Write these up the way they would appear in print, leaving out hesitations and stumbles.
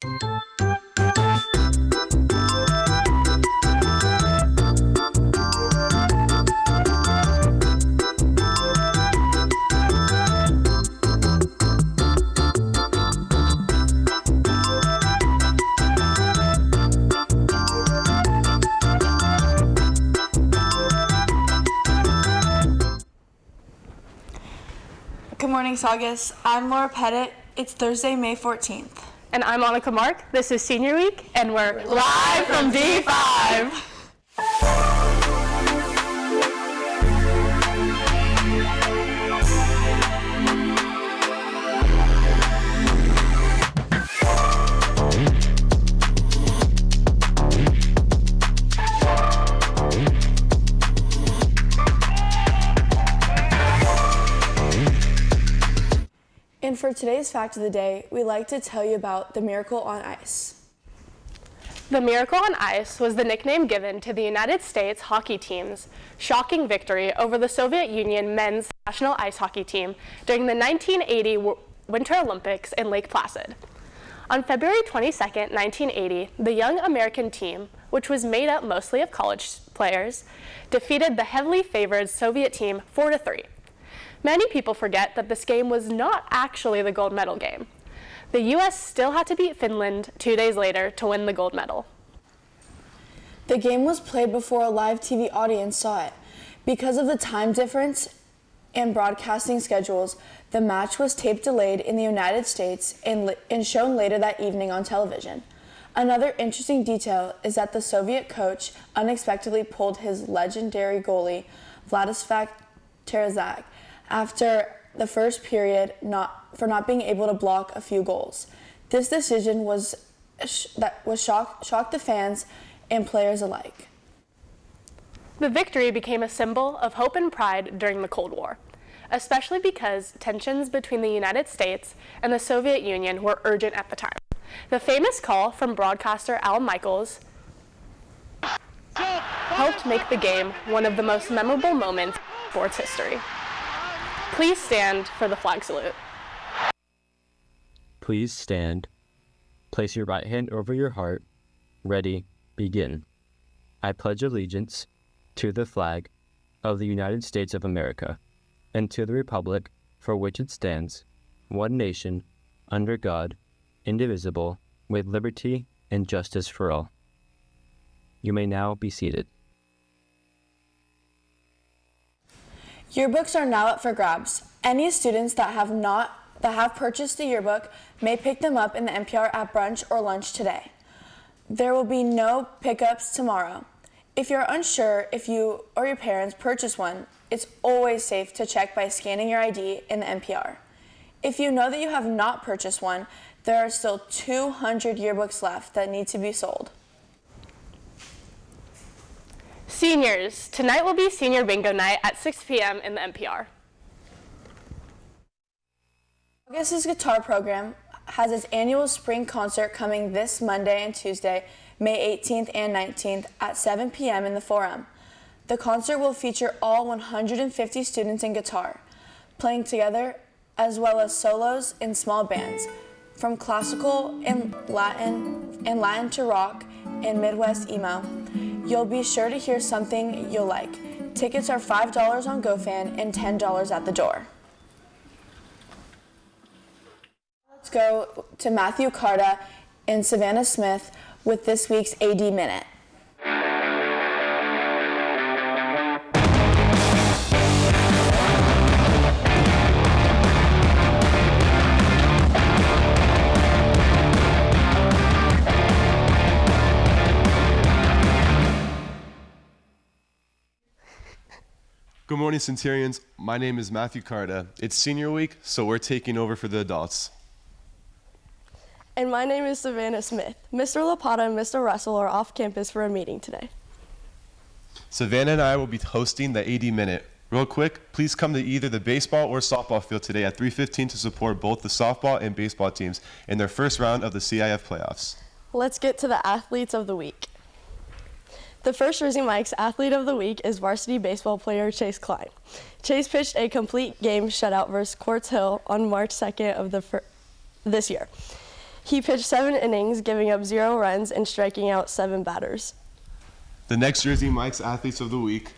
Good morning, Saugus. I'm Laura Pettit. It's Thursday, May 14th. And I'm Annika Mark. This is Senior Week, and we're live from D5. And for today's fact of the day, we'd like to tell you about the Miracle on Ice. The Miracle on Ice was the nickname given to the United States hockey team's shocking victory over the Soviet Union men's national ice hockey team during the 1980 Winter Olympics in Lake Placid. On February 22, 1980, the young American team, which was made up mostly of college players, defeated the heavily favored Soviet team 4-3. Many people forget that this game was not actually the gold medal game. The U.S. still had to beat Finland 2 days later to win the gold medal. The game was played before a live TV audience saw it. Because of the time difference and broadcasting schedules, the match was tape delayed in the United States and shown later that evening on television. Another interesting detail is that the Soviet coach unexpectedly pulled his legendary goalie, Vladislav Terezak, after the first period for not being able to block a few goals. This decision shocked the fans and players alike. The victory became a symbol of hope and pride during the Cold War, especially because tensions between the United States and the Soviet Union were urgent at the time. The famous call from broadcaster Al Michaels helped make the game one of the most memorable moments in sports history. Please stand for the flag salute. Please stand. Place your right hand over your heart. Ready, begin. I pledge allegiance to the flag of the United States of America and to the republic for which it stands, one nation, under God, indivisible, with liberty and justice for all. You may now be seated. Yearbooks are now up for grabs. Any students that have purchased a yearbook may pick them up in the NPR at brunch or lunch today. There will be no pickups tomorrow. If you're unsure if you or your parents purchased one, it's always safe to check by scanning your ID in the NPR. If you know that you have not purchased one, there are still 200 yearbooks left that need to be sold. Seniors, tonight will be senior bingo night at 6 p.m. in the NPR. August's guitar program has its annual spring concert coming this Monday and Tuesday, May 18th and 19th at 7 p.m. in the Forum. The concert will feature all 150 students in guitar, playing together, as well as solos in small bands, from classical and Latin to rock and Midwest emo. You'll be sure to hear something you'll like. Tickets are $5 on GoFan and $10 at the door. Let's go to Matthew Carta and Savanna Smith with this week's AD Minute. Good morning, Centurions. My name is Matthew Carta. It's senior week, so we're taking over for the adults. And my name is Savanna Smith. Mr. Lapata and Mr. Russell are off campus for a meeting today. Savannah and I will be hosting the AD Minute. Real quick, please come to either the baseball or softball field today at 3:15 to support both the softball and baseball teams in their first round of the CIF playoffs. Let's get to the athletes of the week. The first Rising Mike's athlete of the week is varsity baseball player Chase Klein. Chase pitched a complete game shutout versus Quartz Hill on March 2nd of this year. He pitched 7 innings, giving up 0 runs and striking out 7 batters. The next Jersey Mike's Athletes of the Week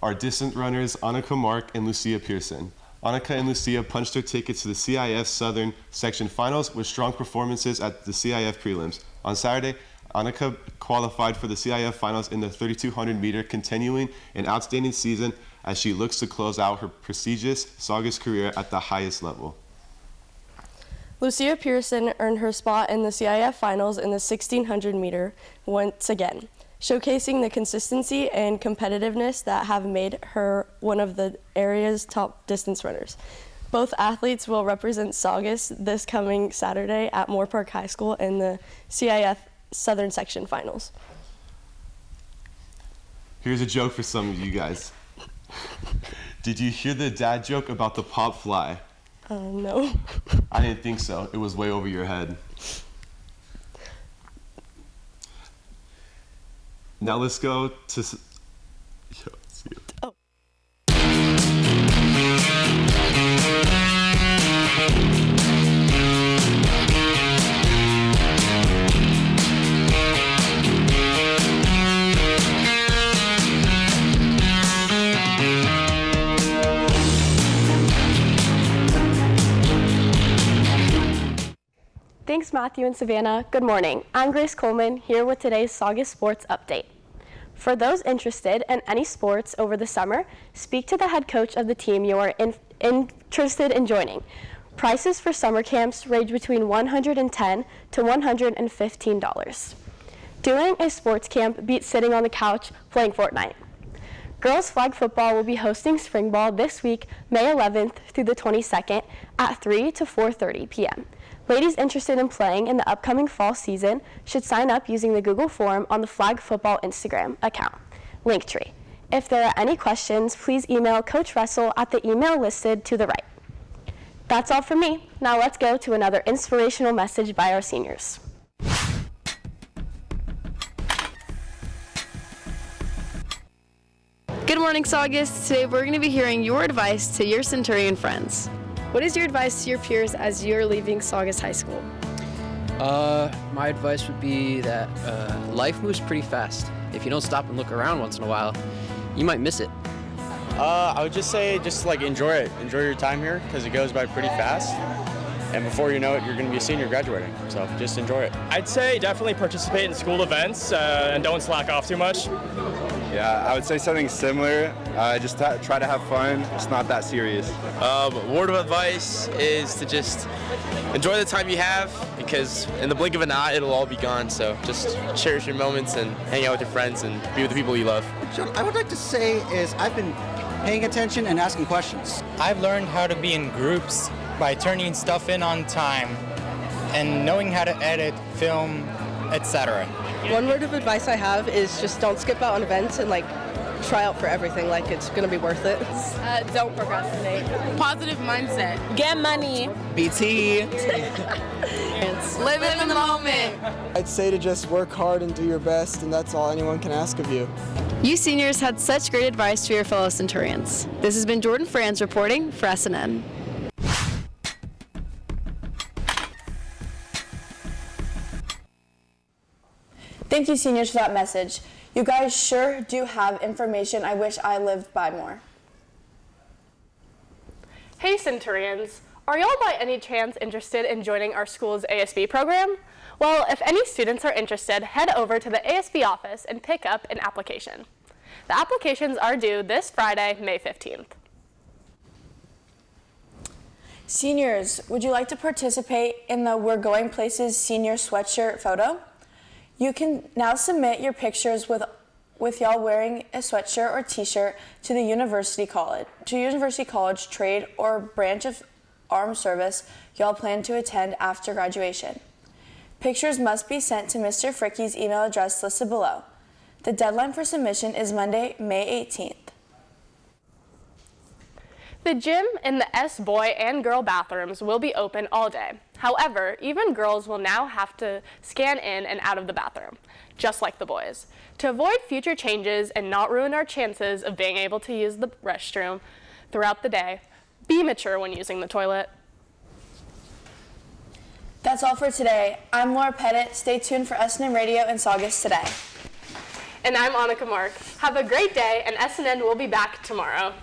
are distance runners Annika Mark and Lucia Pearson. Annika and Lucia punched their tickets to the CIF Southern Section Finals with strong performances at the CIF Prelims. On Saturday, Annika qualified for the CIF Finals in the 3,200 meter, continuing an outstanding season as she looks to close out her prestigious Saugus career at the highest level. Lucia Pearson earned her spot in the CIF Finals in the 1,600 meter once again, showcasing the consistency and competitiveness that have made her one of the area's top distance runners. Both athletes will represent Saugus this coming Saturday at Moore Park High School in the CIF Southern Section Finals. Here's a joke for some of you guys. Did you hear the dad joke about the pop fly? No. I didn't think so. It was way over your head. Now let's go to... see it. Oh. Thanks, Matthew and Savannah. Good morning. I'm Grace Coleman, here with today's Saugus Sports Update. For those interested in any sports over the summer, speak to the head coach of the team you are interested in joining. Prices for summer camps range between $110 to $115. Doing a sports camp beats sitting on the couch playing Fortnite. Girls flag football will be hosting spring ball this week, May 11th through the 22nd at 3 to 4:30 p.m. Ladies interested in playing in the upcoming fall season should sign up using the Google form on the Flag Football Instagram account, Linktree. If there are any questions, please email Coach Russell at the email listed to the right. That's all from me. Now let's go to another inspirational message by our seniors. Good morning, Saugus. Today we're going to be hearing your advice to your Centurion friends. What is your advice to your peers as you're leaving Saugus High School? My advice would be that life moves pretty fast. If you don't stop and look around once in a while, you might miss it. I would just say, enjoy it. Enjoy your time here because it goes by pretty fast. And before you know it, you're going to be a senior graduating. So just enjoy it. I'd say definitely participate in school events and don't slack off too much. Yeah, I would say something similar. Just try to have fun. It's not that serious. Word of advice is to just enjoy the time you have because in the blink of an eye, it'll all be gone. So just cherish your moments and hang out with your friends and be with the people you love. So I would like to say is I've been paying attention and asking questions. I've learned how to be in groups by turning stuff in on time and knowing how to edit, film, etc. One word of advice I have is just don't skip out on events and try out for everything. It's going to be worth it. Don't procrastinate. Positive mindset. Get money. BT. Live in the moment. I'd say to just work hard and do your best, and that's all anyone can ask of you. You seniors had such great advice for your fellow Centurions. This has been Jordan Franz reporting for SNN. Thank you, seniors, for that message. You guys sure do have information I wish I lived by more. Hey, Centurions. Are y'all by any chance interested in joining our school's ASB program? Well, if any students are interested, head over to the ASB office and pick up an application. The applications are due this Friday, May 15th. Seniors, would you like to participate in the We're Going Places senior sweatshirt photo? You can now submit your pictures with y'all wearing a sweatshirt or t-shirt to the University College trade or branch of armed service y'all plan to attend after graduation. Pictures must be sent to Mr. Fricke's email address listed below. The deadline for submission is Monday, May 18th. The gym in the S boy and girl bathrooms will be open all day. However, even girls will now have to scan in and out of the bathroom, just like the boys. To avoid future changes and not ruin our chances of being able to use the restroom throughout the day, be mature when using the toilet. That's all for today. I'm Laura Pettit. Stay tuned for SNN Radio in Saugus today. And I'm Annika Mark. Have a great day, and SNN will be back tomorrow.